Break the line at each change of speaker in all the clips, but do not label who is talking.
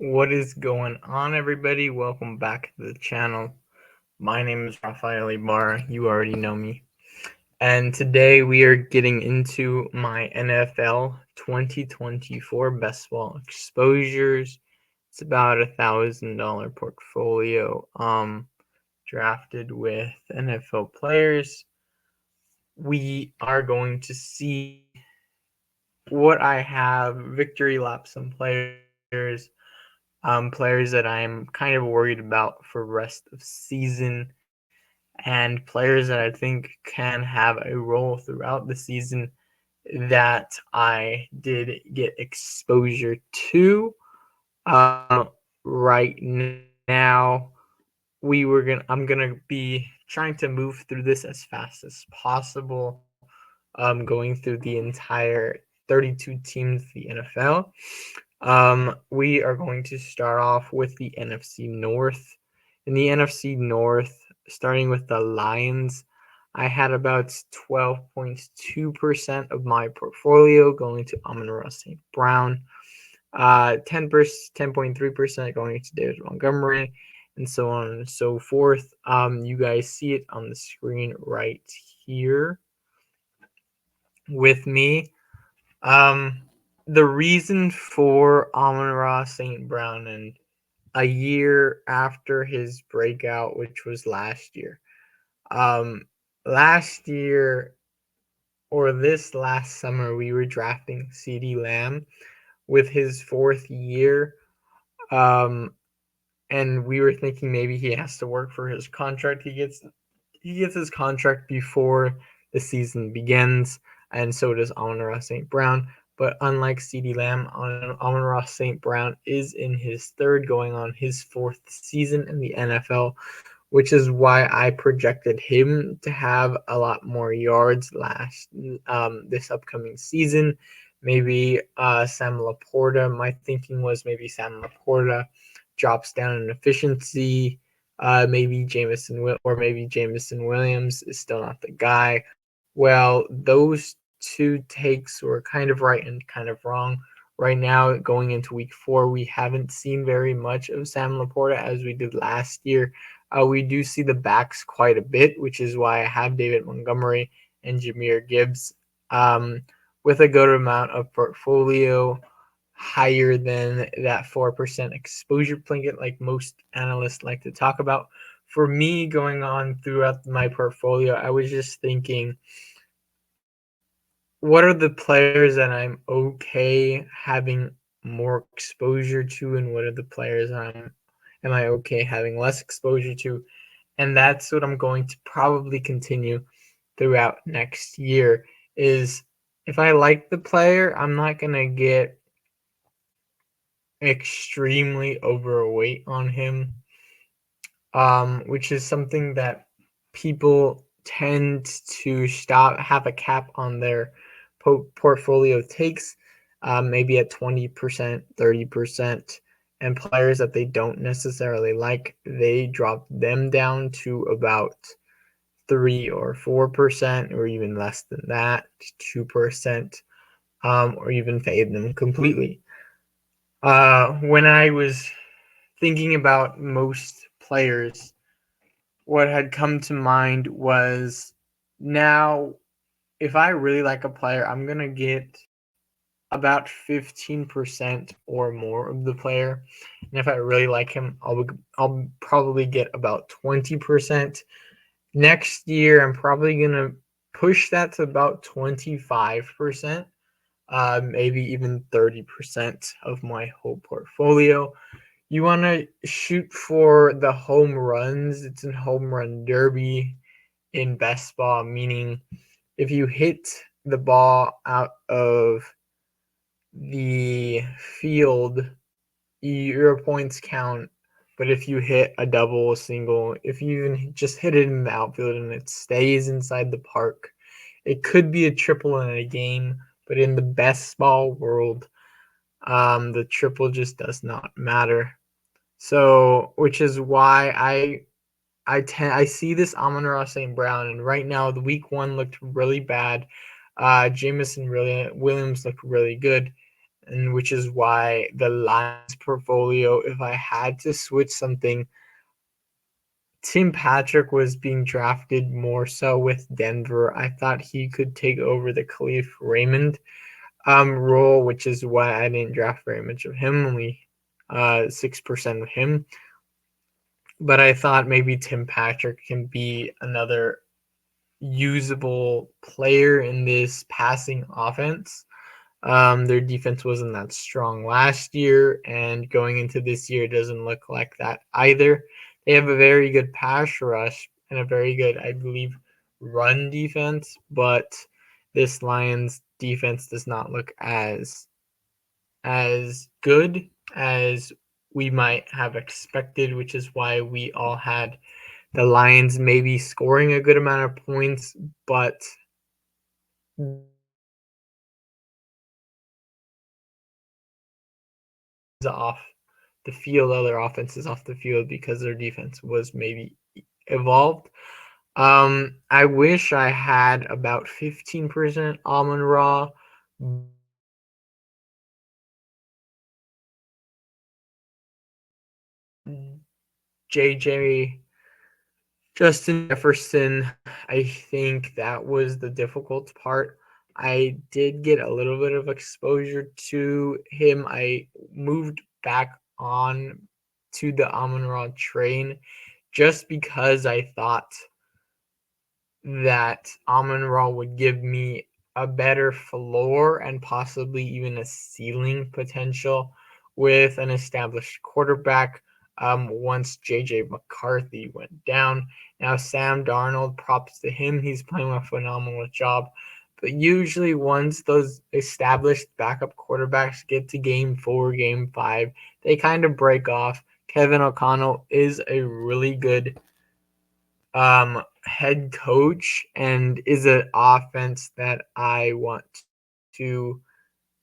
What is going on, everybody? Welcome back to the channel. My name is Rafael Ibarra. You already know me. And today we are getting into my NFL 2024 best ball exposures. It's about $1,000 portfolio drafted with NFL players. We are going to see what I have, victory lap some players, players that I'm kind of worried about for rest of season, and players that I think can have a role throughout the season that I did get exposure to. Right now, I'm gonna be trying to move through this as fast as possible. Going through the entire 32 teams of the NFL. We are going to start off with the NFC North. In the NFC North, starting with the Lions, I had about 12.2% of my portfolio going to Amon-Ra St. Brown, 10.3% going to David Montgomery, and so on and so forth. You guys see it on the screen right here with me. The reason for Amon-Ra St. Brown and a year after his breakout, which was last year. Last year or this last summer, we were drafting CeeDee Lamb with his fourth year. Um, and we were thinking maybe he has to work for his contract. He gets his contract before the season begins, and so does Amon-Ra St. Brown. But unlike CeeDee Lamb, Amon-Ra St. Brown is in his third, going on his fourth season in the NFL, which is why I projected him to have a lot more yards this upcoming season. Maybe Sam Laporta. My thinking was maybe Sam Laporta drops down in efficiency. Maybe Jameson Williams is still not the guy. Well, those two takes were kind of right and kind of wrong. Right now, going into week 4, we haven't seen very much of Sam Laporta as we did last year. We do see the backs quite a bit, which is why I have David Montgomery and Jahmyr Gibbs with a good amount of portfolio, higher than that 4% exposure blanket like most analysts like to talk about. For me, going on throughout my portfolio, I was just thinking, what are the players that I'm okay having more exposure to, and what are the players am I okay having less exposure to? And that's what I'm going to probably continue throughout next year. Is if I like the player, I'm not gonna get extremely overweight on him, which is something that people tend to have a cap on their portfolio takes, maybe at 20%, 30%, and players that they don't necessarily like, they drop them down to about 3 or 4%, or even less than that, 2%, or even fade them completely. When I was thinking about most players, what had come to mind was, now, if I really like a player, I'm going to get about 15% or more of the player. And if I really like him, I'll probably get about 20%. Next year, I'm probably going to push that to about 25%, maybe even 30% of my whole portfolio. You want to shoot for the home runs. It's a home run derby in best ball, meaning if you hit the ball out of the field, your points count. But if you hit a double, a single, if you even just hit it in the outfield and it stays inside the park, it could be a triple in a game. But in the best ball world, the triple just does not matter. So, which is why I see this Amon-Ra St. Brown, and right now the week 1 looked really bad. Jameson Williams looked really good. and which is why the Lions portfolio, if I had to switch something, Tim Patrick was being drafted more so with Denver. I thought he could take over the Khalif Raymond role, which is why I didn't draft very much of him, only 6% of him. But I thought maybe Tim Patrick can be another usable player in this passing offense. Their defense wasn't that strong last year, and going into this year doesn't look like that either. They have a very good pass rush and a very good, I believe, run defense, but this Lions defense does not look as good as we might have expected, which is why we all had the Lions maybe scoring a good amount of points, but off the field, other offenses off the field because their defense was maybe evolved. I wish I had about 15% Amon Ra. JJ Justin Jefferson, I think that was the difficult part. I did get a little bit of exposure to him. I moved back on to the Amon Ra train just because I thought that Amon Ra would give me a better floor and possibly even a ceiling potential with an established quarterback once JJ McCarthy went down. Now, Sam Darnold, props to him. He's playing a phenomenal job. But usually, once those established backup quarterbacks get to game 4, game 5, they kind of break off. Kevin O'Connell is a really good head coach and is an offense that I want to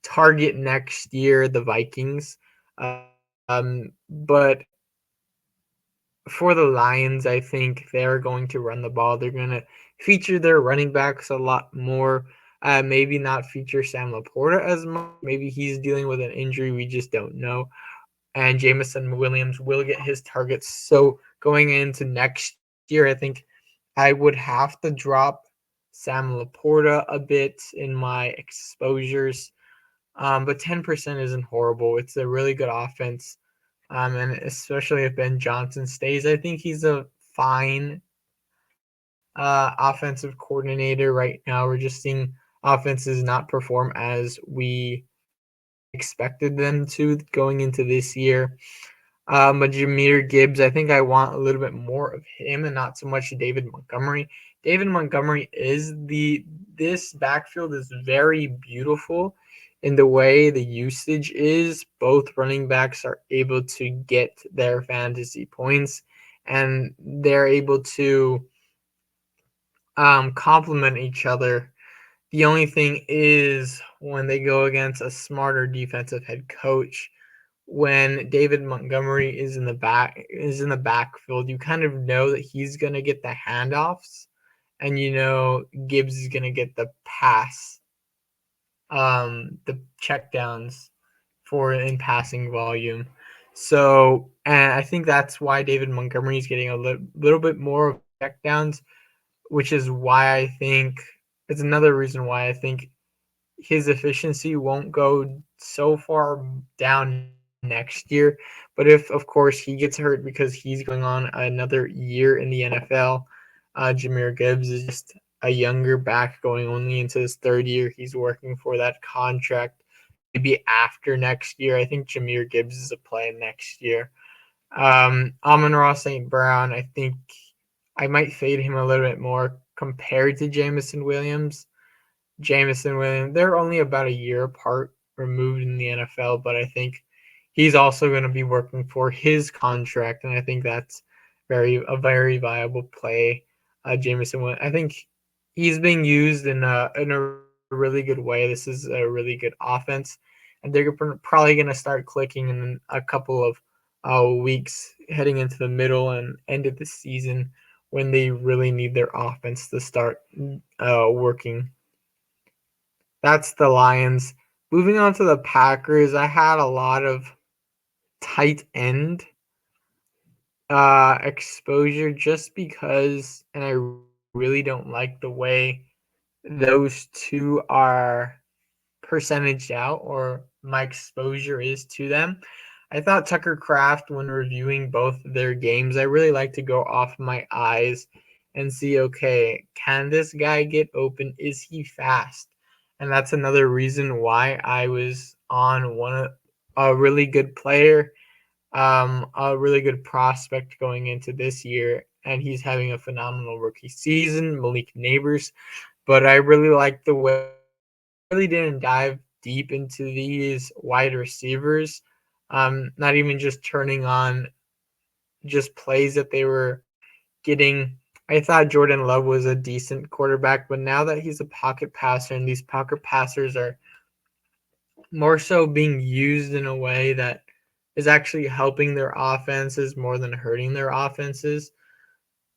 target next year, the Vikings. But for the Lions, I think they're going to run the ball. They're going to feature their running backs a lot more. Maybe not feature Sam Laporta as much. Maybe he's dealing with an injury. We just don't know. And Jameson Williams will get his targets. So going into next year, I think I would have to drop Sam Laporta a bit in my exposures. But 10% isn't horrible. It's a really good offense. And especially if Ben Johnson stays, I think he's a fine offensive coordinator right now. We're just seeing offenses not perform as we expected them to going into this year. But Jahmyr Gibbs, I think I want a little bit more of him and not so much David Montgomery. David Montgomery this backfield is very beautiful in the way the usage is. Both running backs are able to get their fantasy points and they're able to complement each other. The only thing is when they go against a smarter defensive head coach, when David Montgomery is in the backfield, you kind of know that he's gonna get the handoffs, and you know Gibbs is gonna get the pass, the checkdowns for in passing volume. So, and I think that's why David Montgomery is getting a little bit more checkdowns, which is why I think it's another reason why I think his efficiency won't go so far down next year. But if, of course, he gets hurt because he's going on another year in the NFL, Jahmyr Gibbs is just a younger back going only into his third year. He's working for that contract. Maybe after next year, I think Jahmyr Gibbs is a play next year. Amon-Ra St. Brown, I think I might fade him a little bit more compared to Jameson Williams. Jameson Williams, they're only about a year apart removed in the NFL, but I think he's also going to be working for his contract, and I think that's a very viable play. Jameson Williams, I think he's being used in a really good way. This is a really good offense, and they're probably going to start clicking in a couple of weeks heading into the middle and end of the season when they really need their offense to start working. That's the Lions. Moving on to the Packers, I had a lot of tight end exposure just because, and I really don't like the way those two are percentaged out, or my exposure is to them. I thought Tucker Craft, when reviewing both of their games, I really like to go off my eyes and see, okay, can this guy get open? Is he fast? And that's another reason why I was on a really good player, a really good prospect going into this year, and he's having a phenomenal rookie season, Malik Neighbors. But I really like the way, really didn't dive deep into these wide receivers. Not even just turning on just plays that they were getting. I thought Jordan Love was a decent quarterback, but now that he's a pocket passer and these pocket passers are more so being used in a way that is actually helping their offenses more than hurting their offenses.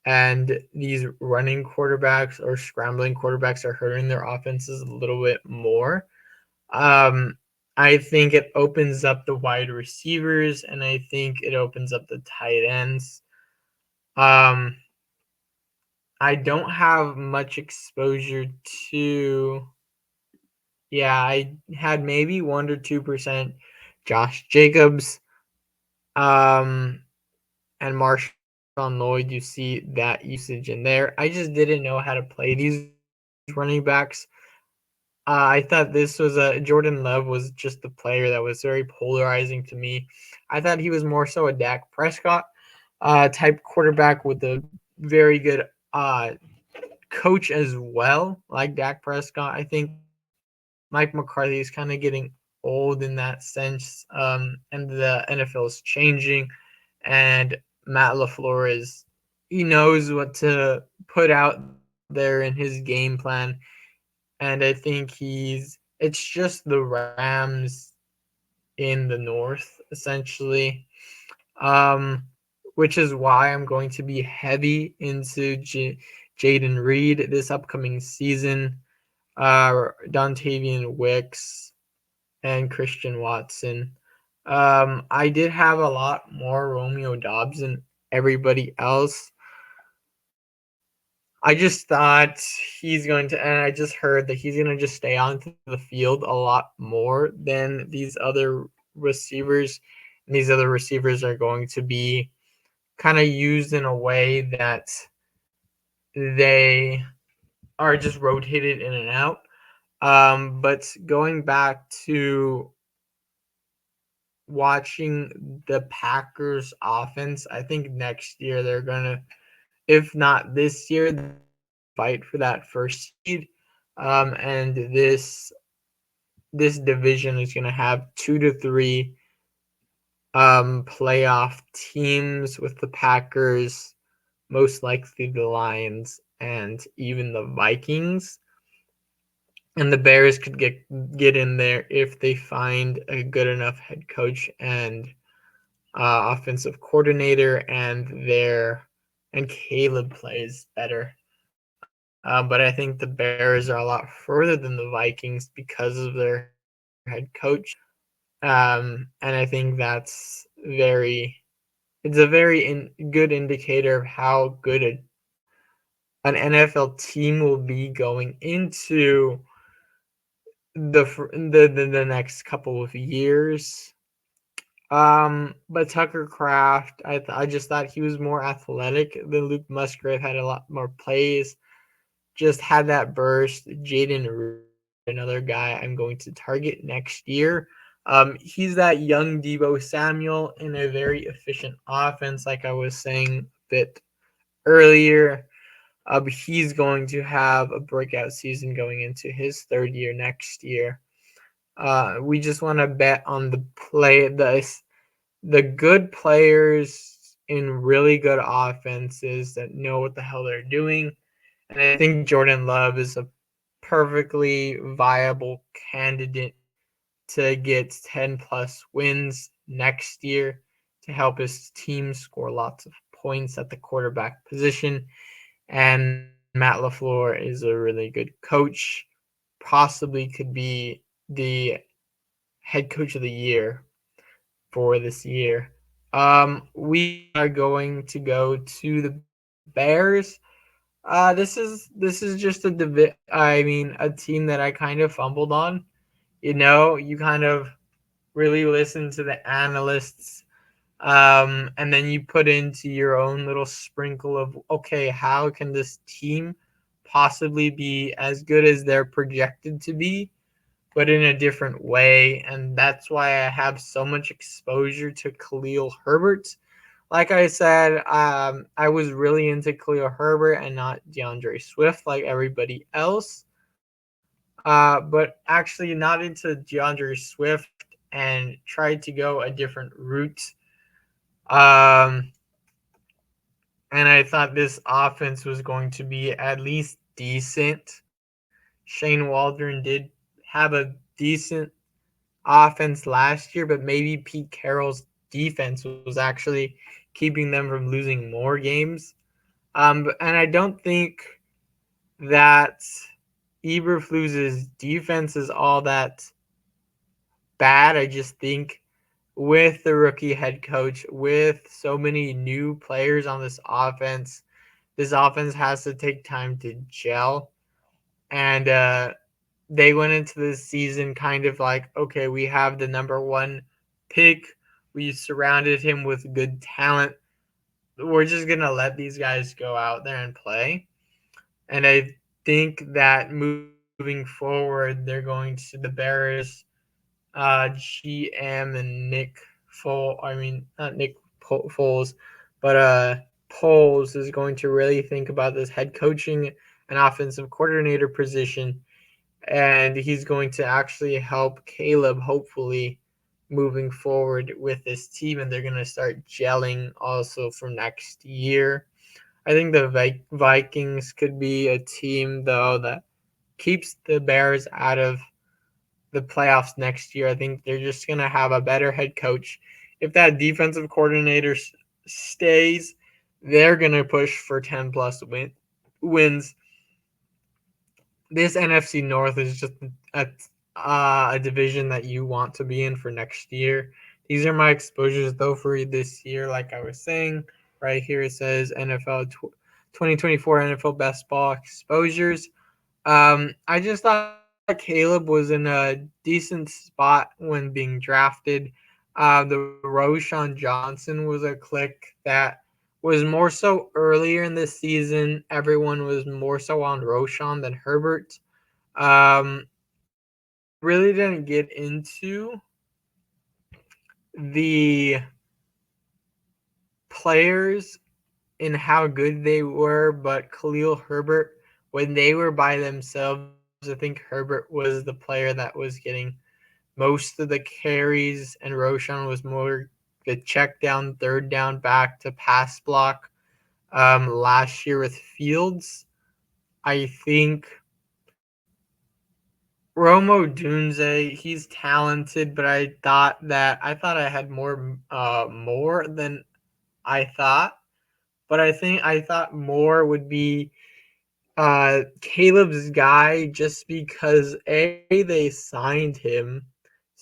And these running quarterbacks or scrambling quarterbacks are hurting their offenses a little bit more. Um, I think it opens up the wide receivers, and I think it opens up the tight ends. Um, I don't have much exposure to. Yeah, I had maybe 1 to 2% Josh Jacobs, um, and Marshawn Lloyd. You see that usage in there. I just didn't know how to play these running backs. I thought this was a Jordan Love was just the player that was very polarizing to me. I thought he was more so a Dak Prescott type quarterback with a very good coach as well, like Dak Prescott. I think Mike McCarthy is kind of getting old in that sense, and the NFL is changing, and Matt LaFleur he knows what to put out there in his game plan, and I think it's just the Rams in the north essentially, um, which is why I'm going to be heavy into Jaden Reed this upcoming season, Dontavian Wicks, and Christian Watson. I did have a lot more Romeo Dobbs than everybody else. I just thought he's going to, and I just heard that he's going to just stay onto the field a lot more than these other receivers. And these other receivers are going to be kind of used in a way that they are just rotated in and out. But going back to watching the Packers offense, I think next year they're going to, if not this year, fight for that first seed. And this division is going to have 2 to 3 playoff teams, with the Packers, most likely the Lions, and even the Vikings. And the Bears could get in there if they find a good enough head coach and offensive coordinator, and Caleb plays better. But I think the Bears are a lot further than the Vikings because of their head coach. And I think it's a very good indicator of how good an NFL team will be going into the next couple of years. But Tucker Craft, I just thought he was more athletic than Luke Musgrave. Had a lot more plays, just had that burst. Jaden, another guy I'm going to target next year. He's that young Deebo Samuel in a very efficient offense, like I was saying a bit earlier. He's going to have a breakout season going into his third year next year. We just want to bet on the good players in really good offenses that know what the hell they're doing. And I think Jordan Love is a perfectly viable candidate to get 10 plus wins next year to help his team score lots of points at the quarterback position. And Matt LaFleur is a really good coach, possibly could be the head coach of the year for this year. We are going to go to the Bears. This is just a team that I kind of fumbled on. You kind of really listen to the analysts, and then you put into your own little sprinkle of, okay, how can this team possibly be as good as they're projected to be, but in a different way? And that's why I have so much exposure to Khalil Herbert. Like I said, I was really into Khalil Herbert and not DeAndre Swift like everybody else. But actually not into DeAndre Swift and tried to go a different route. Um, and I thought this offense was going to be at least decent. Shane Waldron did have a decent offense last year, but maybe Pete Carroll's defense was actually keeping them from losing more games. And I don't think that Eberflus's defense is all that bad. I just think with the rookie head coach, with so many new players on this offense has to take time to gel. And they went into this season kind of like, okay, we have the number one pick. We surrounded him with good talent. We're just going to let these guys go out there and play. And I think that moving forward, they're going to the Bears GM and Nick not Nick Foles, but Poles is going to really think about this head coaching and offensive coordinator position, and he's going to actually help Caleb hopefully moving forward with this team, and they're going to start gelling also for next year. I think the Vikings could be a team though that keeps the Bears out of the playoffs next year. I think they're just going to have a better head coach. If that defensive coordinator stays, they're going to push for 10 plus wins. This NFC North is just a division that you want to be in for next year. These are my exposures, though, for this year. Like I was saying, right here it says NFL 2024 NFL Best Ball Exposures. I just thought Caleb was in a decent spot when being drafted. The Roshan Johnson was a click that was more so earlier in the season. Everyone was more so on Roshan than Herbert. I really didn't get into the players and how good they were, but Khalil Herbert, when they were by themselves, I think Herbert was the player that was getting most of the carries, and Roshan was more the check down, third down back to pass block. Last year with Fields, I think Romo Dunze, he's talented, but I thought I had more than I thought. But I thought more would be Caleb's guy, just because they signed him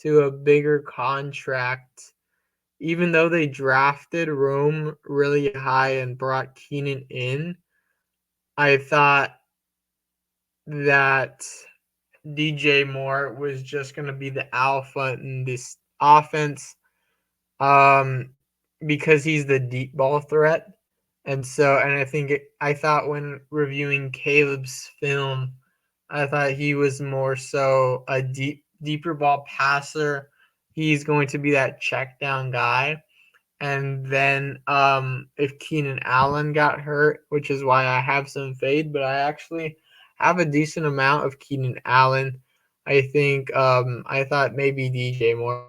to a bigger contract, even though they drafted Rome really high and brought Keenan in. I thought that DJ Moore was just going to be the alpha in this offense, um, because he's the deep ball threat. And I thought when reviewing Caleb's film, I thought he was more so a deeper ball passer. He's going to be that check down guy. And then if Keenan Allen got hurt, which is why I have some fade, but I actually have a decent amount of Keenan Allen. I thought maybe DJ Moore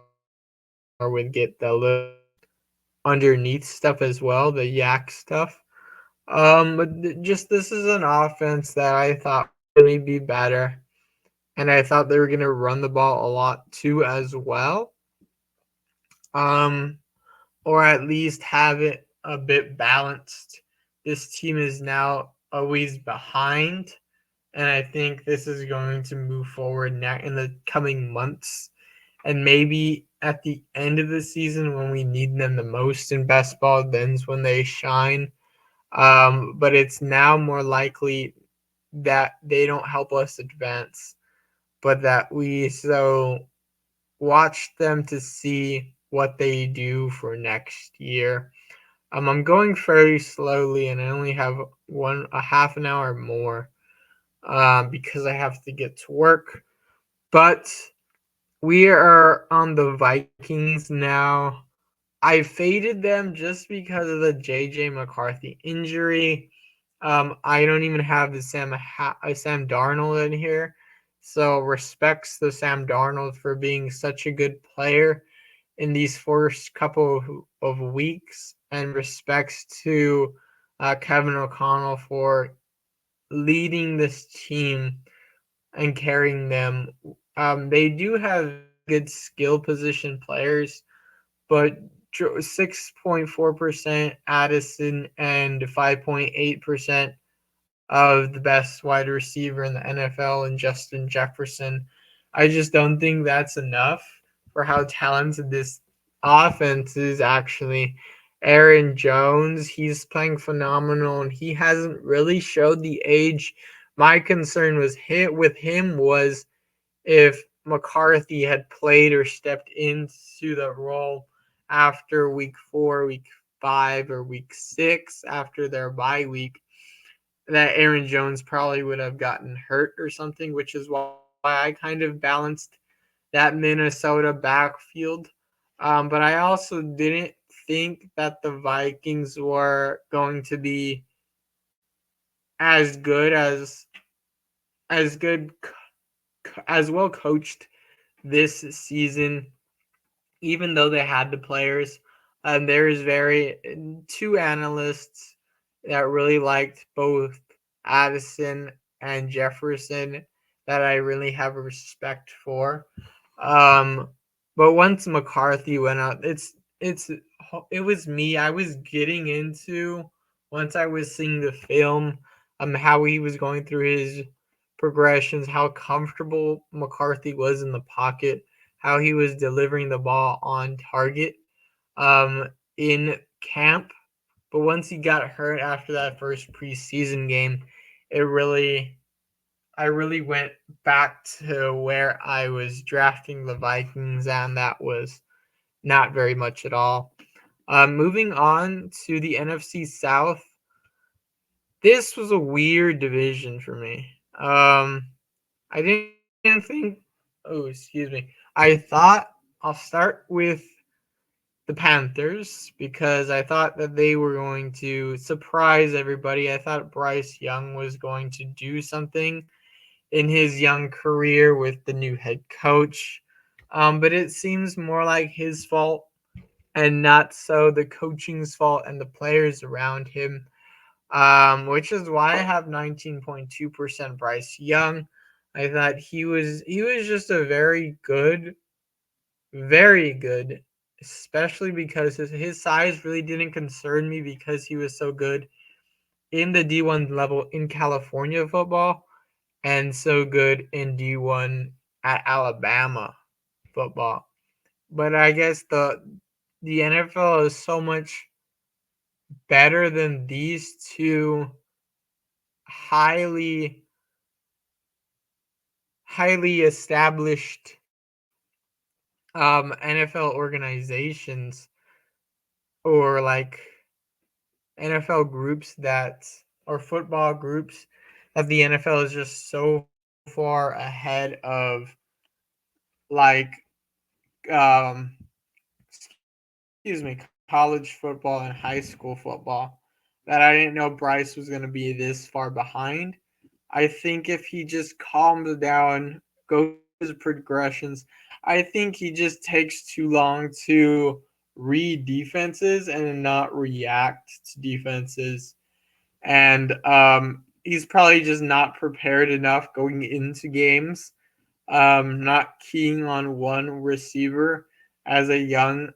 would get the little underneath stuff as well, the yak stuff. Just this is an offense that I thought would really be better, and I thought they were going to run the ball a lot too as well. Um, or at least have it a bit balanced. This team is now always behind, and I think this is going to move forward in the coming months. and maybe at the end of the season when we need them the most in best ball, then's when they shine. But it's now more likely that they don't help us advance, but that we watch them to see what they do for next year. I'm going very slowly, and I only have a half an hour more because I have to get to work. But we are on the Vikings now. I faded them just because of the JJ McCarthy injury. I don't even have the Sam Darnold in here, so respects to Sam Darnold for being such a good player in these first couple of weeks, and respects to Kevin O'Connell for leading this team and carrying them. They do have good skill position players, but 6.4% Addison and 5.8% of the best wide receiver in the NFL and Justin Jefferson. I just don't think that's enough for how talented this offense is actually. Aaron Jones, he's playing phenomenal and he hasn't really showed the age. My concern was hit with him was if McCarthy had played or stepped into the role after week 4, week 5, or week 6 after their bye week, that Aaron Jones probably would have gotten hurt or something, which is why I kind of balanced that Minnesota backfield. But I also didn't think that the Vikings were going to be as good as good as well coached this season, even though they had the players. There's two analysts that really liked both Addison and Jefferson that I really have a respect for. Um, but once McCarthy went out, it was me. I was getting into once I was seeing the film, how he was going through his progressions, how comfortable McCarthy was in the pocket, how he was delivering the ball on target in camp. But once he got hurt after that first preseason game, it really I really went back to where I was drafting the Vikings, and that was not very much at all. Moving on to the NFC South, this was a weird division for me. I didn't think. Oh, excuse me. I thought I'll start with the Panthers because I thought that they were going to surprise everybody. I thought Bryce Young was going to do something in his young career with the new head coach. But it seems more like his fault and not so the coaching's fault and the players around him, which is why I have 19.2% Bryce Young. I thought he was just a very good, especially because his size really didn't concern me because he was so good in the D1 level in California football and so good in D1 at Alabama football. But I guess the NFL is so much better than these two highly highly established NFL organizations, or like NFL groups that or football groups, that the NFL is just so far ahead of, like, um excuse me, college football and high school football, that I didn't know Bryce was going to be this far behind. I think if he just calms down, goes through progressions, I think he just takes too long to read defenses and not react to defenses. And he's probably just not prepared enough going into games, not keying on one receiver as a young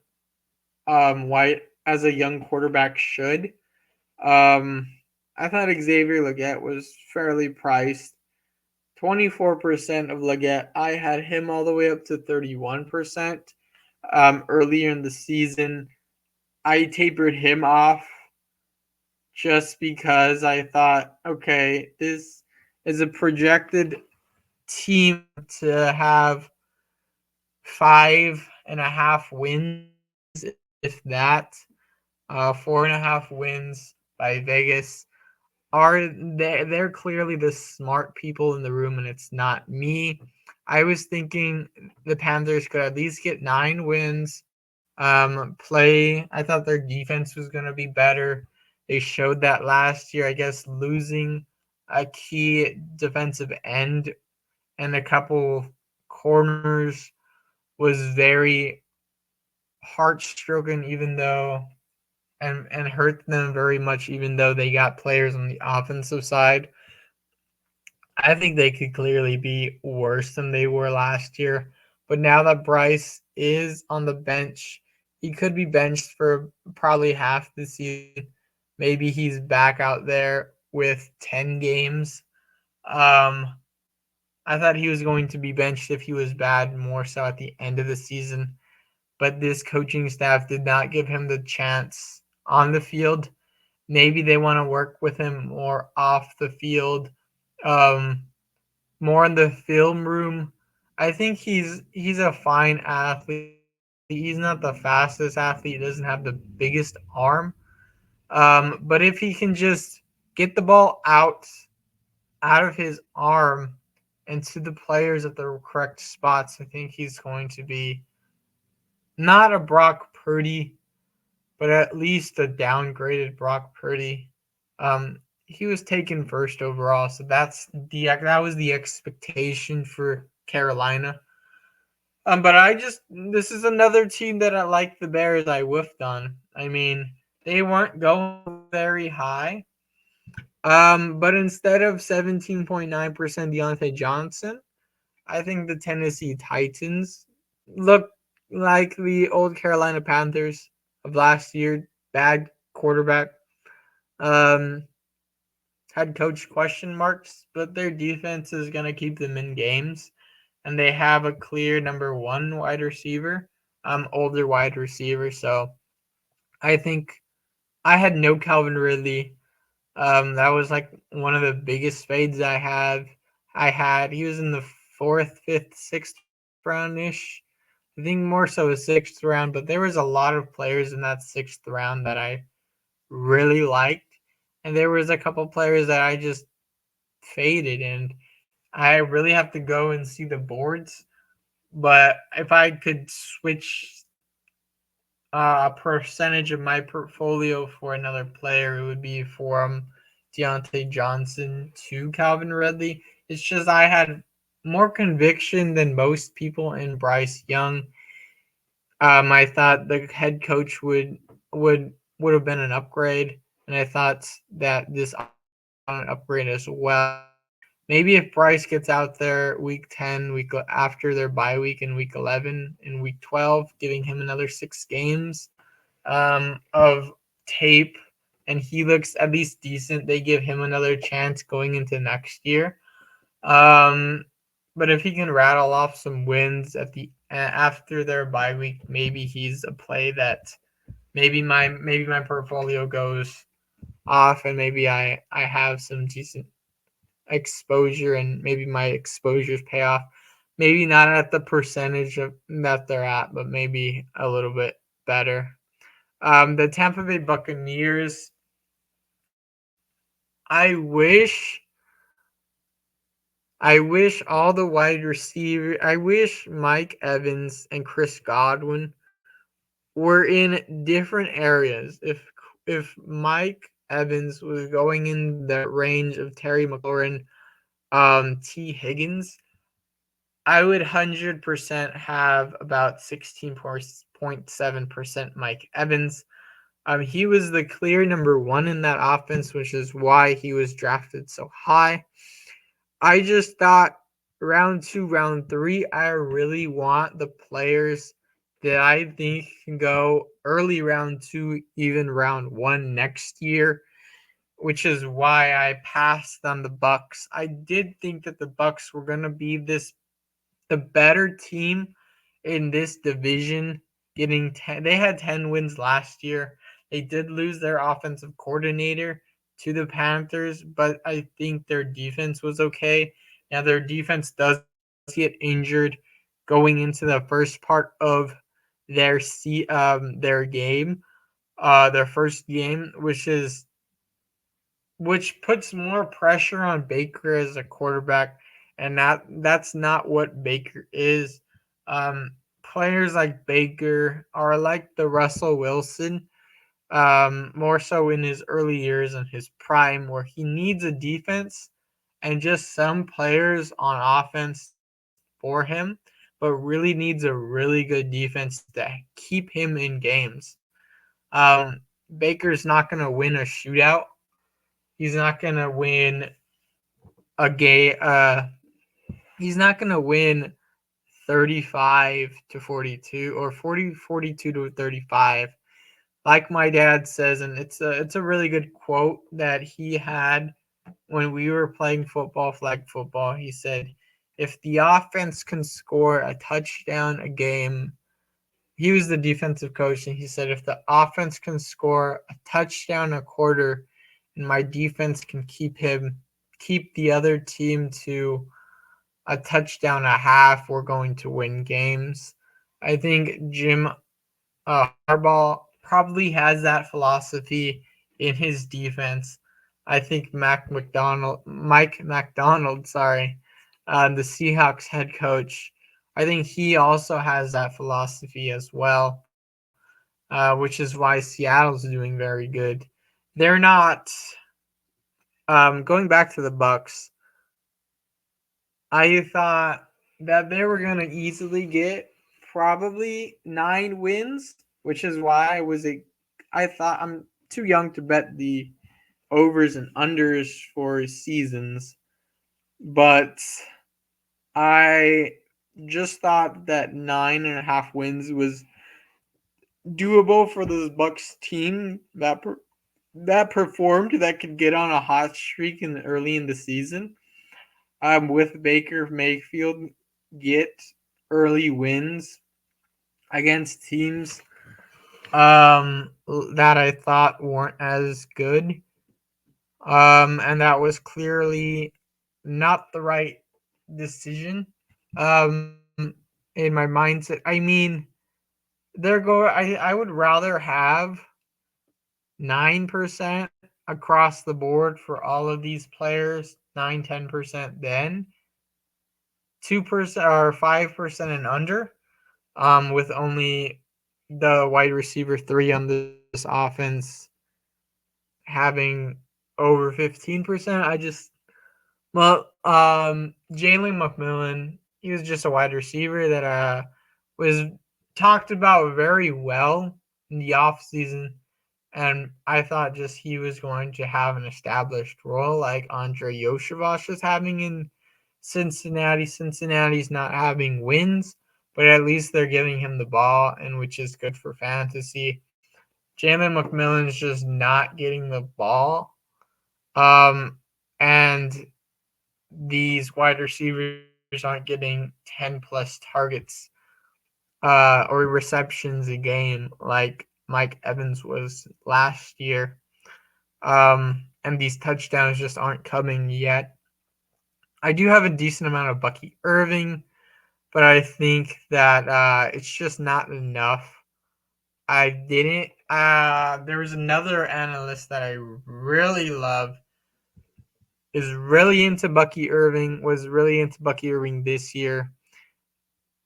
white as a young quarterback should. Um, I thought Xavier Legette was fairly priced, 24% of Leggett. I had him all the way up to 31%. Earlier in the season, I tapered him off just because I thought, okay, this is a projected team to have 5.5 wins, if that. 4.5 wins by Vegas. They're clearly the smart people in the room, and it's not me. I was thinking the Panthers could at least get 9 wins. I thought their defense was going to be better. They showed that last year. I guess losing a key defensive end and a couple corners was very heart-stroking, even though and hurt them very much, even though they got players on the offensive side. I think they could clearly be worse than they were last year. But now that Bryce is on the bench, he could be benched for probably half the season. Maybe he's back out there with 10 games. I thought he was going to be benched if he was bad, more so at the end of the season. But this coaching staff did not give him the chance on the field. Maybe they want to work with him more off the field, um, more in the film room. I think he's a fine athlete. He's not the fastest athlete. He doesn't have the biggest arm. But if he can just get the ball out of his arm and to the players at the correct spots, I think he's going to be not a Brock Purdy, but at least a downgraded Brock Purdy. He was taken first overall, so that was the expectation for Carolina. But this is another team that I like the Bears. I whiffed on. I mean, they weren't going very high. But instead of 17.9% Deontay Johnson, I think the Tennessee Titans look like the old Carolina Panthers of last year. Bad quarterback. Head coach question marks, but their defense is going to keep them in games. And they have a clear number one wide receiver, older wide receiver. So I think I had no Calvin Ridley. That was like one of the biggest fades I had. He was in the fourth, fifth, sixth round-ish. I think more so a sixth round, but there was a lot of players in that sixth round that I really liked. And there was a couple players that I just faded, and I really have to go and see the boards. But if I could switch a percentage of my portfolio for another player, it would be from Deontay Johnson to Calvin Ridley. It's just I had more conviction than most people in Bryce Young. I thought the head coach would have been an upgrade, and I thought that this an upgrade as well. Maybe if Bryce gets out there week 10, week after their bye week in week 11 and week 12, giving him another 6 games of tape, and he looks at least decent, they give him another chance going into next year. But if he can rattle off some wins at the after their bye week, maybe he's a play that maybe my portfolio goes off, and maybe I have some decent exposure, and maybe my exposures pay off. Maybe not at the percentage of that they're at, but maybe a little bit better. The Tampa Bay Buccaneers. I wish all the wide receivers. I wish Mike Evans and Chris Godwin were in different areas. If Mike Evans was going in the range of Terry McLaurin, T. Higgins, I would 100% have about 16.7% Mike Evans. He was the clear number one in that offense, which is why he was drafted so high. I just thought round 2, round 3, I really want the players that I think can go early round 2, even round 1 next year. which is why I passed on the Bucks. I did think that the Bucks were going to be the better team in this division. Getting 10, they had 10 wins last year. They did lose their offensive coordinator to the Panthers, but I think their defense was okay. Now their defense does get injured going into the first part of their game, their first game, which puts more pressure on Baker as a quarterback, and that's not what Baker is. Players like Baker are like the Russell Wilson, more so in his early years and his prime, where he needs a defense and just some players on offense for him, but really needs a really good defense to keep him in games. Baker's not going to win a shootout. He's not going to win a game. He's not going to win 35 to 42 or 42 to 35. Like my dad says, and it's a really good quote that he had when we were playing football, flag football. He said, if the offense can score a touchdown a game, he was the defensive coach, and he said, if the offense can score a touchdown a quarter and my defense can keep the other team to a touchdown a half, we're going to win games. I think Jim Harbaugh probably has that philosophy in his defense. I think Mike McDonald, the Seahawks head coach, I think he also has that philosophy as well, which is why Seattle's doing very good. They're not going back to the Bucks. I thought that they were going to easily get probably 9 wins, which is why I thought I'm too young to bet the overs and unders for seasons, but I just thought that 9.5 wins was doable for this Bucks team that performed, that could get on a hot streak early in the season. With Baker Mayfield get early wins against teams that I thought weren't as good. And that was clearly not the right decision. In my mindset, I mean, I would rather have 9% across the board for all of these players, 9-10% then 2% or 5% and under, with only the wide receiver 3 on this offense having over 15%. Jalen McMillan, he was just a wide receiver that was talked about very well in the offseason. And I thought just he was going to have an established role like Andre Yoshivas is having in Cincinnati. Cincinnati's not having wins, but at least they're giving him the ball, and which is good for fantasy. Jalen McMillan's just not getting the ball. And these wide receivers aren't getting 10 plus targets or receptions a game like Mike Evans was last year. And these touchdowns just aren't coming yet. I do have a decent amount of Bucky Irving, but I think that it's just not enough. I didn't. There was another analyst that I really love. Was really into Bucky Irving this year.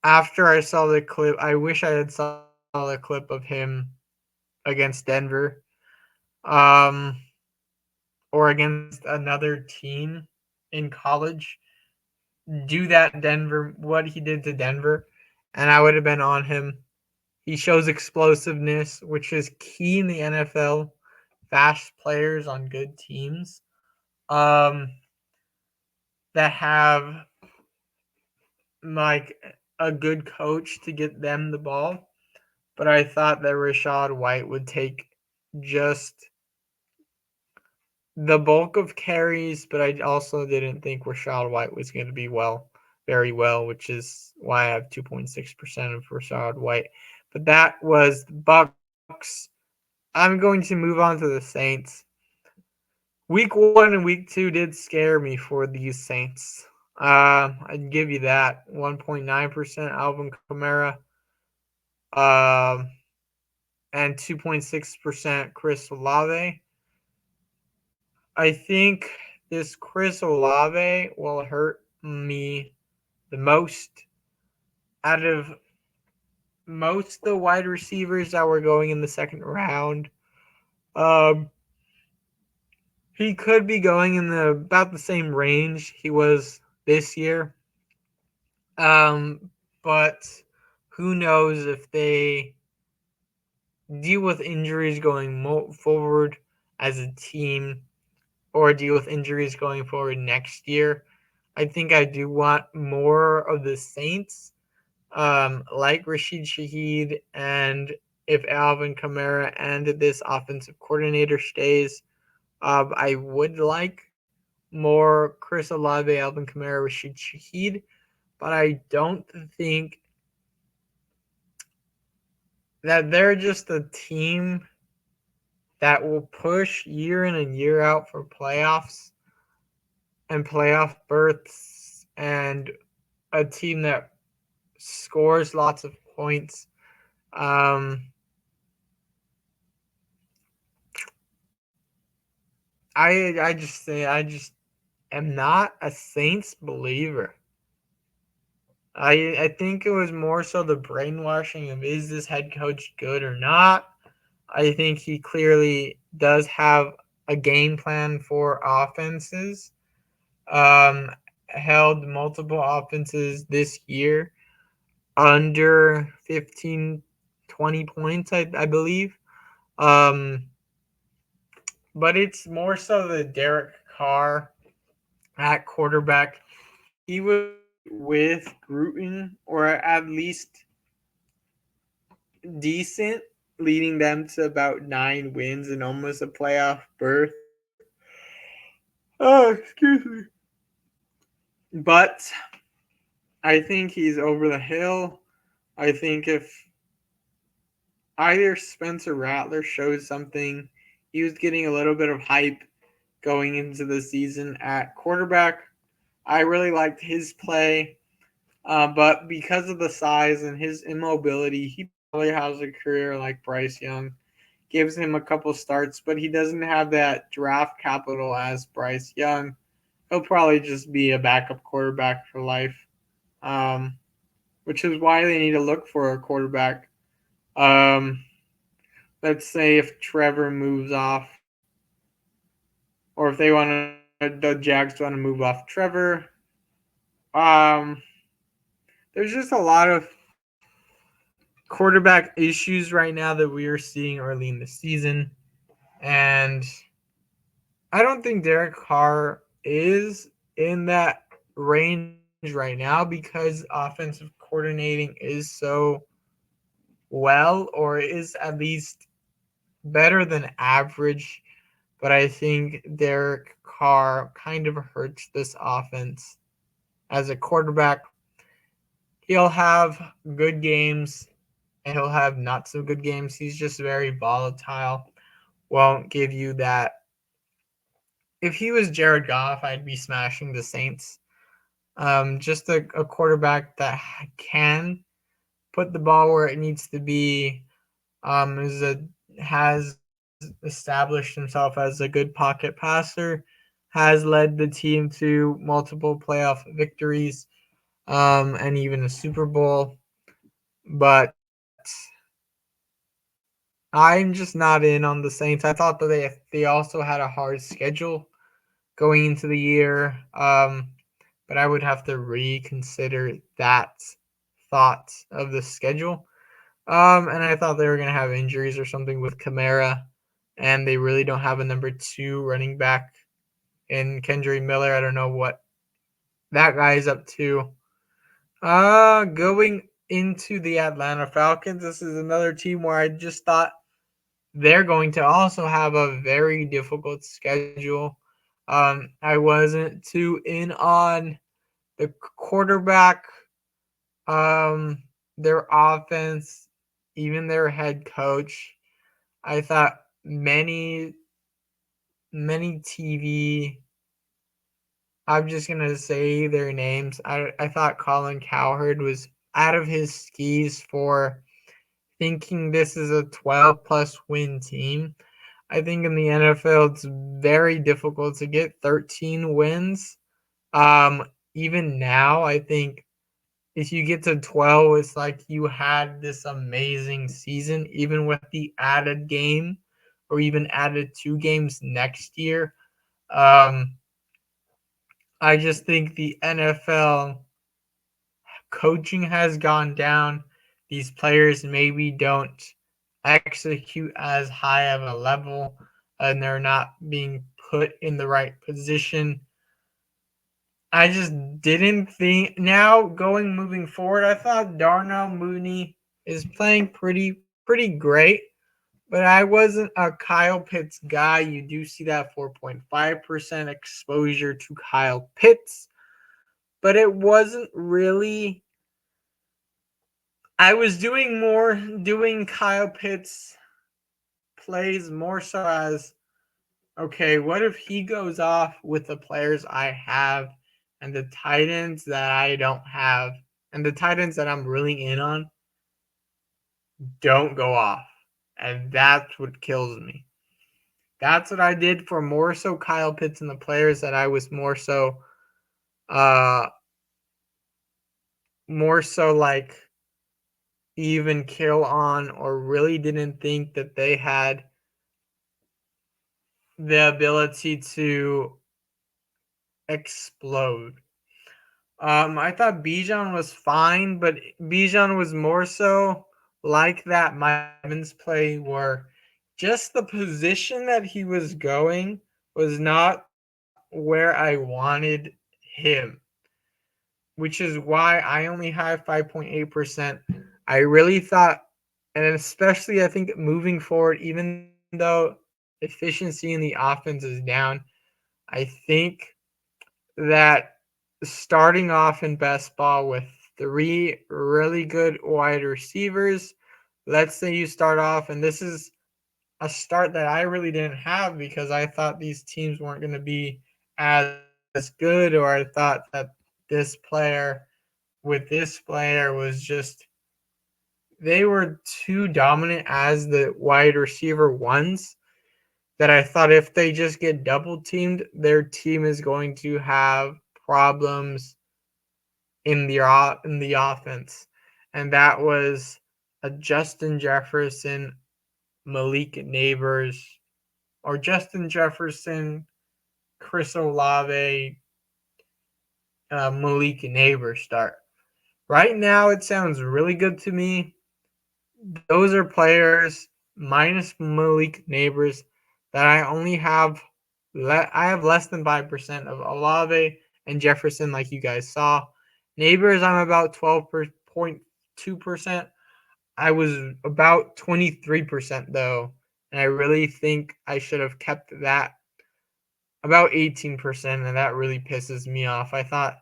After I saw the clip, I wish I had saw the clip of him against Denver, or against another team in college. Do that what he did to Denver, and I would have been on him. He shows explosiveness, which is key in the NFL. Fast players on good teams, that have like a good coach to get them the ball. But I thought that Rachaad White would take just the bulk of carries, but I also didn't think Rachaad White was going to be very well, which is why I have 2.6% of Rachaad White. But that was the Bucks. I'm going to move on to the Saints. Week 1 and week 2 did scare me for these Saints. I'd give you that. 1.9% Alvin Kamara. Um, and 2.6% Chris Olave. I think this Chris Olave will hurt me the most out of most of the wide receivers that were going in the second round. Um, he could be going in about the same range he was this year. But who knows if they deal with injuries going forward as a team or deal with injuries going forward next year. I think I do want more of the Saints, like Rashid Shaheed, and if Alvin Kamara and this offensive coordinator stays, I would like more Chris Olave, Alvin Kamara, Rashid Shaheed, but I don't think that they're just a team that will push year in and year out for playoffs and playoff berths and a team that scores lots of points. I just am not a Saints believer. I think it was more so the brainwashing of is this head coach good or not. I think he clearly does have a game plan for offenses. Um, Held multiple offenses this year under 15, 20 points, I believe. Um, but it's more so the Derek Carr at quarterback. He was with Gruden, or at least decent, leading them to about 9 wins and almost a playoff berth. Oh, excuse me. But I think he's over the hill. I think if either Spencer Rattler shows something, he was getting a little bit of hype going into the season at quarterback. I really liked his play, but because of the size and his immobility, he probably has a career like Bryce Young. Gives him a couple starts, but he doesn't have that draft capital as Bryce Young. He'll probably just be a backup quarterback for life, which is why they need to look for a quarterback. Let's say if Trevor moves off, or if the Jags want to move off Trevor. There's just a lot of quarterback issues right now that we are seeing early in the season, and I don't think Derek Carr is in that range right now because offensive coordinating is so well, or is at least better than average. But I think Derek Carr kind of hurts this offense as a quarterback. He'll have good games and he'll have not so good games. He's just very volatile. Won't give you that. If he was Jared Goff, I'd be smashing the Saints. Just a quarterback that can put the ball where it needs to be. Has established himself as a good pocket passer. Has led the team to multiple playoff victories, and even a Super Bowl. But I'm just not in on the Saints. I thought that they also had a hard schedule going into the year, but I would have to reconsider that thought of the schedule. And I thought they were going to have injuries or something with Kamara, and they really don't have a number 2 running back in Kendre Miller. I don't know what that guy's up to. Going into the Atlanta Falcons, this is another team where I just thought they're going to also have a very difficult schedule. I wasn't too in on the quarterback, um, their offense, even their head coach. I thought many TV. I'm just gonna say their names. I thought Colin Cowherd was out of his skis for thinking this is a 12 plus win team. I think in the NFL it's very difficult to get 13 wins. Even now, I think if you get to 12, it's like you had this amazing season, even with the added game or even added 2 games next year. Um, I just think the NFL coaching has gone down. These players maybe don't execute as high of a level and they're not being put in the right position. I just didn't think now moving forward, I thought Darnell Mooney is playing pretty great, but I wasn't a Kyle Pitts guy. You do see that 4.5% exposure to Kyle Pitts, but it wasn't really. I was doing Kyle Pitts plays more so as okay, what if he goes off with the players I have and the tight ends that I don't have and the tight ends that I'm really in on don't go off? And that's what kills me. That's what I did for more so Kyle Pitts and the players that I was uh more so like even kill on or really didn't think that they had the ability to explode. I thought Bijan was fine, but Bijan was more so like that Mike Evans play where just the position that he was going was not where I wanted him, which is why I only have 5.8%. I really thought, and especially I think moving forward, even though efficiency in the offense is down, I think that starting off in best ball with 3 really good wide receivers. Let's say you start off, and this is a start that I really didn't have because I thought these teams weren't going to be as good, or I thought that this player with this player was just they were too dominant as the wide receiver ones that I thought if they just get double teamed, their team is going to have problems in the offense, and that was a Justin Jefferson, Malik Neighbors, or Justin Jefferson, Chris Olave, Malik Neighbors start. Right now, it sounds really good to me. Those are players minus Malik Neighbors that I only have. I have less than 5% of Olave and Jefferson, like you guys saw. Neighbors, I'm about 12.2%. I was about 23% though, and I really think I should have kept that about 18%, and that really pisses me off. I thought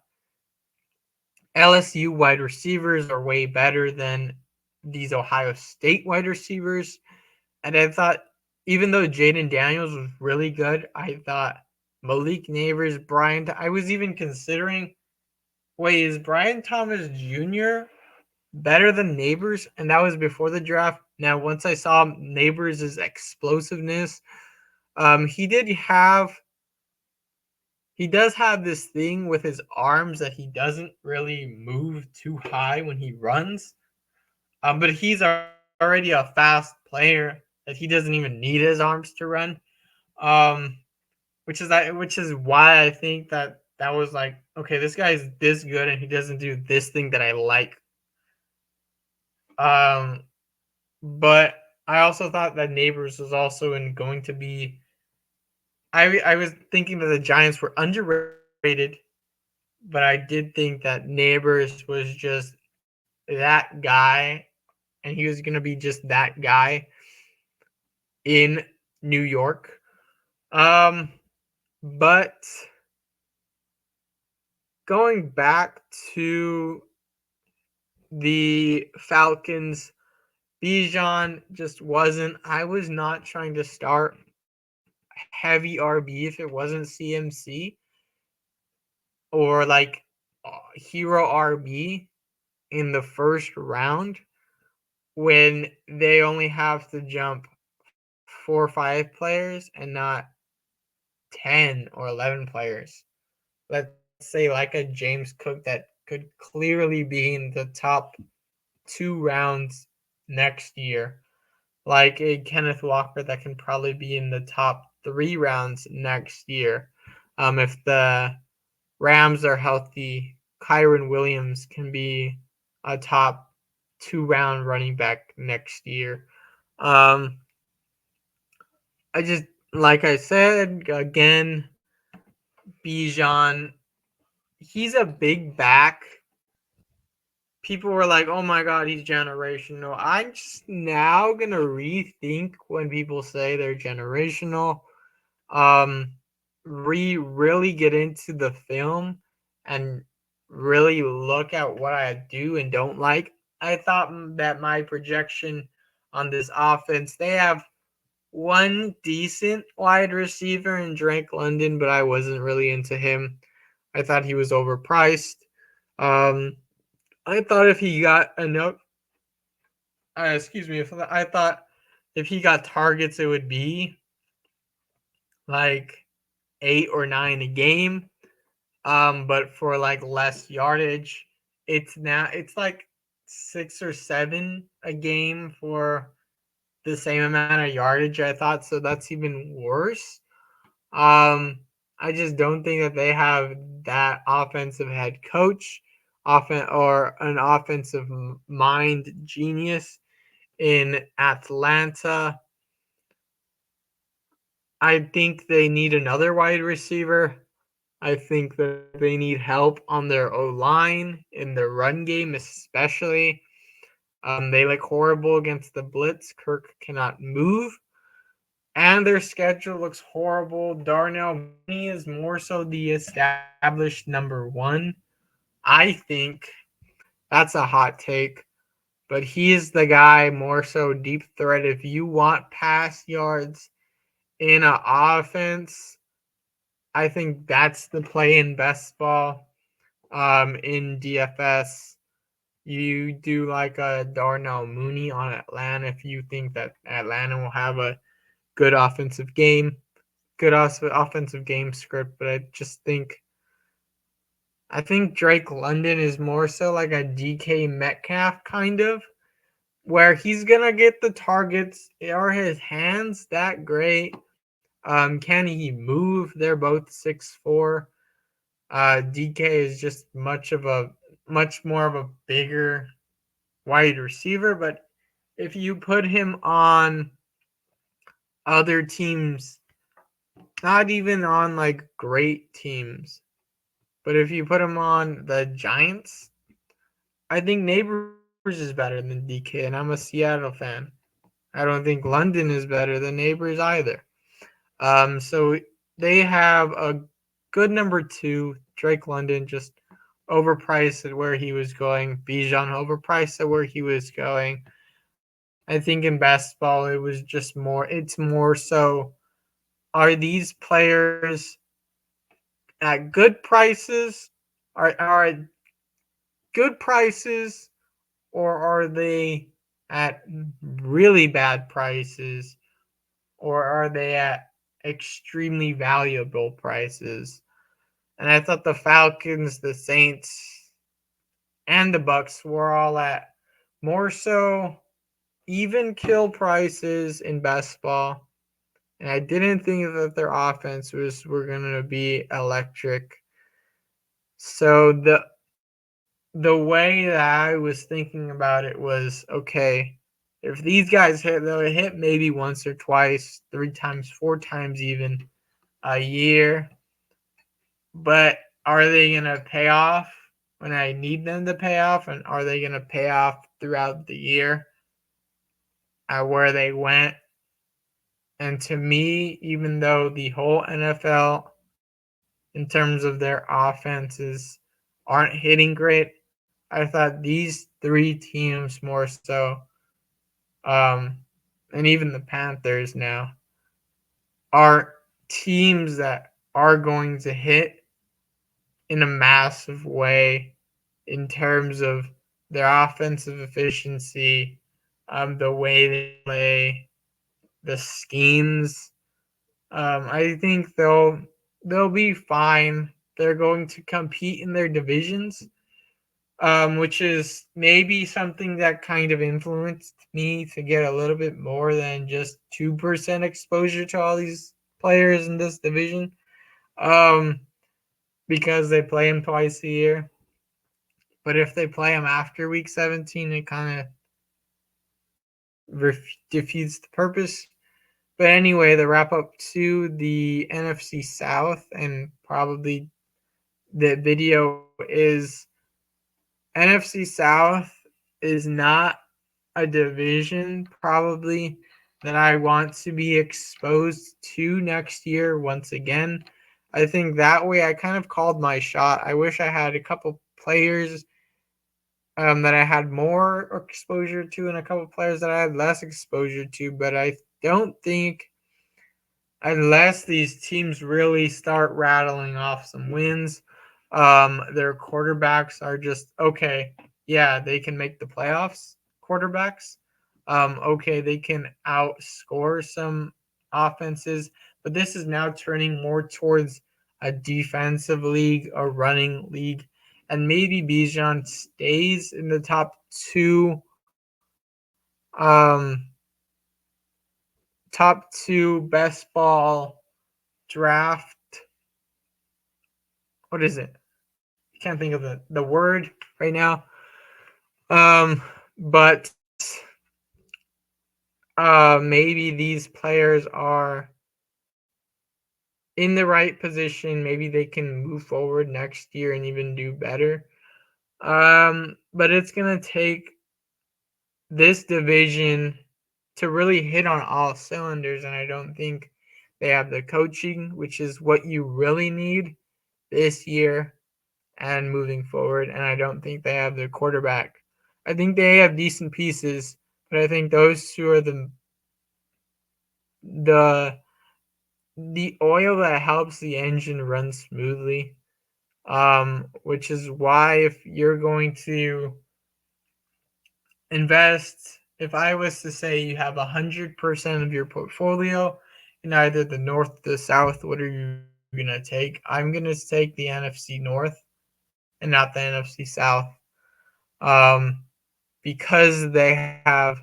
LSU wide receivers are way better than these Ohio State wide receivers. And I thought, even though Jaden Daniels was really good, I thought Malik Neighbors, I was even considering, wait, is Brian Thomas Jr. better than Neighbors? And that was before the draft. Now, once I saw Neighbors' explosiveness, he does have this thing with his arms that he doesn't really move too high when he runs. But he's already a fast player that he doesn't even need his arms to run. Um, which is why I think that was like, okay, this guy is this good and he doesn't do this thing that I like. Um, but I also thought that Neighbors was also going to be. I was thinking that the Giants were underrated, but I did think that Neighbors was just that guy, and he was going to be just that guy. in New York. But going back to the Falcons, Bijan just wasn't. I was not trying to start heavy RB if it wasn't CMC or like hero RB in the first round when they only have to jump 4 or 5 players and not 10 or 11 players. Let's say like a James Cook that could clearly be in the top 2 rounds next year, like a Kenneth Walker that can probably be in the top 3 rounds next year. If the Rams are healthy, Kyron Williams can be a top 2 round running back next year. I just, like I said, again, Bijan, he's a big back. People were like, "Oh my God, he's generational." I'm just now gonna rethink when people say they're generational. Um, really get into the film and really look at what I do and don't like. I thought that my projection on this offense, they have one decent wide receiver in Drake London, but I wasn't really into him. I thought he was overpriced. Um, I thought if he got enough, excuse me, if I thought if he got targets, it would be like 8 or 9 a game. But for like less yardage, it's like 6 or 7 a game for the same amount of yardage. I thought so. That's even worse. I just don't think that they have that offensive head coach, or an offensive mind genius in Atlanta. I think they need another wide receiver. I think that they need help on their O line in their run game, especially. They look horrible against the blitz. Kirk cannot move, and their schedule looks horrible. Darnell Mooney is more so the established number one. I think that's a hot take, but he is the guy more so deep threat. If you want pass yards in an offense, I think that's the play in best ball. In DFS, you do like a Darnell Mooney on Atlanta if you think that Atlanta will have a good offensive game, good offensive game script. But I think Drake London is more so like a DK Metcalf kind of, where he's gonna get the targets. Are his hands that great? Can he move? They're both 6'4". DK is just much more of a bigger wide receiver, but if you put him on other teams, not even on like great teams, but if you put him on the Giants, I think Neighbors is better than DK, and I'm a Seattle fan. I don't think London is better than Neighbors either. So they have a good number two. Drake London just overpriced at where he was going. Bijan overpriced at where he was going. I think in basketball it was just more. It's more so. Are these players at good prices? Are at good prices, or are they at really bad prices, or are they at extremely valuable prices? And I thought the Falcons, the Saints, and the Bucks were all at more so even kill prices in basketball. And I didn't think that their offense were gonna be electric. So the way that I was thinking about it was, okay, if these guys hit, they'll hit maybe once or twice, 3 times, 4 times even a year. But are they going to pay off when I need them to pay off? And are they going to pay off throughout the year at where they went? And to me, even though the whole NFL, in terms of their offenses, aren't hitting great, I thought these three teams more so, um, and even the Panthers now, are teams that are going to hit in a massive way in terms of their offensive efficiency, the way they play, the schemes. I think they'll be fine. They're going to compete in their divisions, which is maybe something that kind of influenced me to get a little bit more than just 2% exposure to all these players in this division, um, because they play them twice a year. But if they play them after week 17, it kind of defeats the purpose. But anyway, the wrap up to the NFC South, and probably the video is NFC South is not a division probably that I want to be exposed to next year once again. I think that way I kind of called my shot. I wish I had a couple players that I had more exposure to and a couple players that I had less exposure to, but I don't think unless these teams really start rattling off some wins, their quarterbacks are just okay. Yeah, they can make the playoffs. Quarterbacks, okay, they can outscore some offenses, but this is now turning more towards a defensive league, a running league, and maybe Bijan stays in the top two, um, best ball draft. What is it? I can't think of the word right now. But maybe these players are in the right position. Maybe they can move forward next year and even do better. But it's gonna take this division to really hit on all cylinders, and I don't think they have the coaching, which is what you really need this year and moving forward. And I don't think they have the quarterback. I think they have decent pieces, but I think those two are the the oil that helps the engine run smoothly. Which is why if you're going to invest, if I was to say you have 100% of your portfolio in either the North or the South, what are you gonna take? I'm gonna take the NFC North and not the NFC South. Um, because they have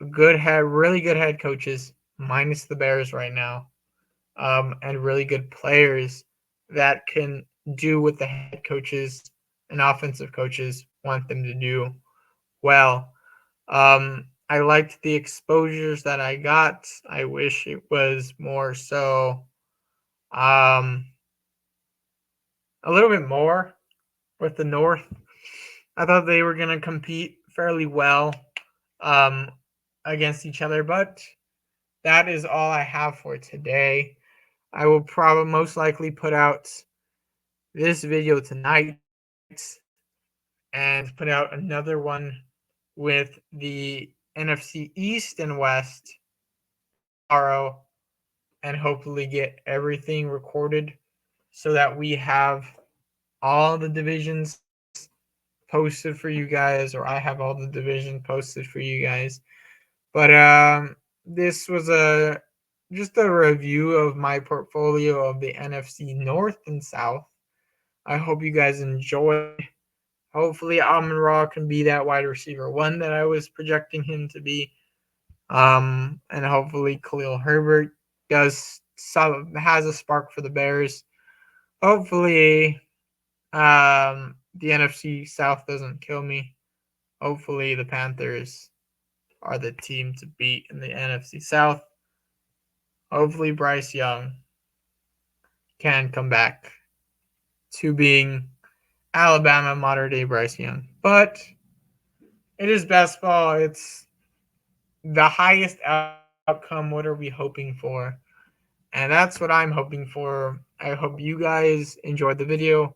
really good head coaches, minus the Bears right now, and really good players that can do what the head coaches and offensive coaches want them to do well. I liked the exposures that I got. I wish it was more so, um, a little bit more with the North. I thought they were going to compete fairly well, um, against each other, but that is all I have for today. I will probably most likely put out this video tonight and put out another one with the NFC East and West tomorrow, and hopefully get everything recorded so that we have all the divisions posted for you guys, or I have all the division posted for you guys. But this was just a review of my portfolio of the NFC North and South. I hope you guys enjoyed. Hopefully, Amon Ra can be that wide receiver one that I was projecting him to be. And hopefully Khalil Herbert has a spark for the Bears. Hopefully, the NFC South doesn't kill me. Hopefully, the Panthers are the team to beat in the NFC South. Hopefully, Bryce Young can come back to being Alabama modern day Bryce Young. But it is best ball. It's the highest outcome? What are we hoping for? And that's what I'm hoping for. I hope you guys enjoyed the video.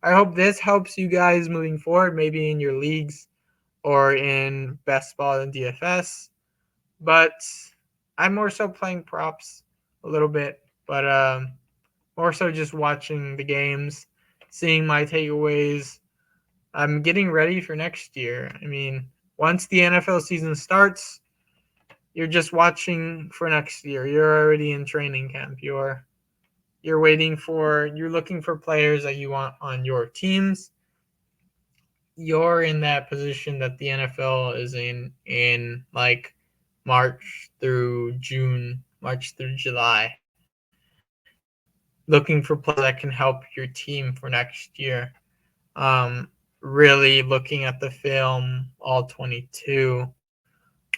I hope this helps you guys moving forward, maybe in your leagues or in best ball and DFS. But I'm more so playing props a little bit, but more so just watching the games, seeing my takeaways. I'm getting ready for next year. I mean, once the NFL season starts, you're just watching for next year. You're already in training camp. You're looking for players that you want on your teams. You're in that position that the NFL is in like March through June, March through July. Looking for players that can help your team for next year. Really looking at the film, all 22.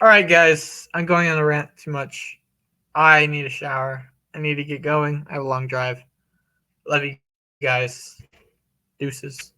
All right, guys, I'm going on a rant too much. I need a shower. I need to get going. I have a long drive. Love you guys. Deuces.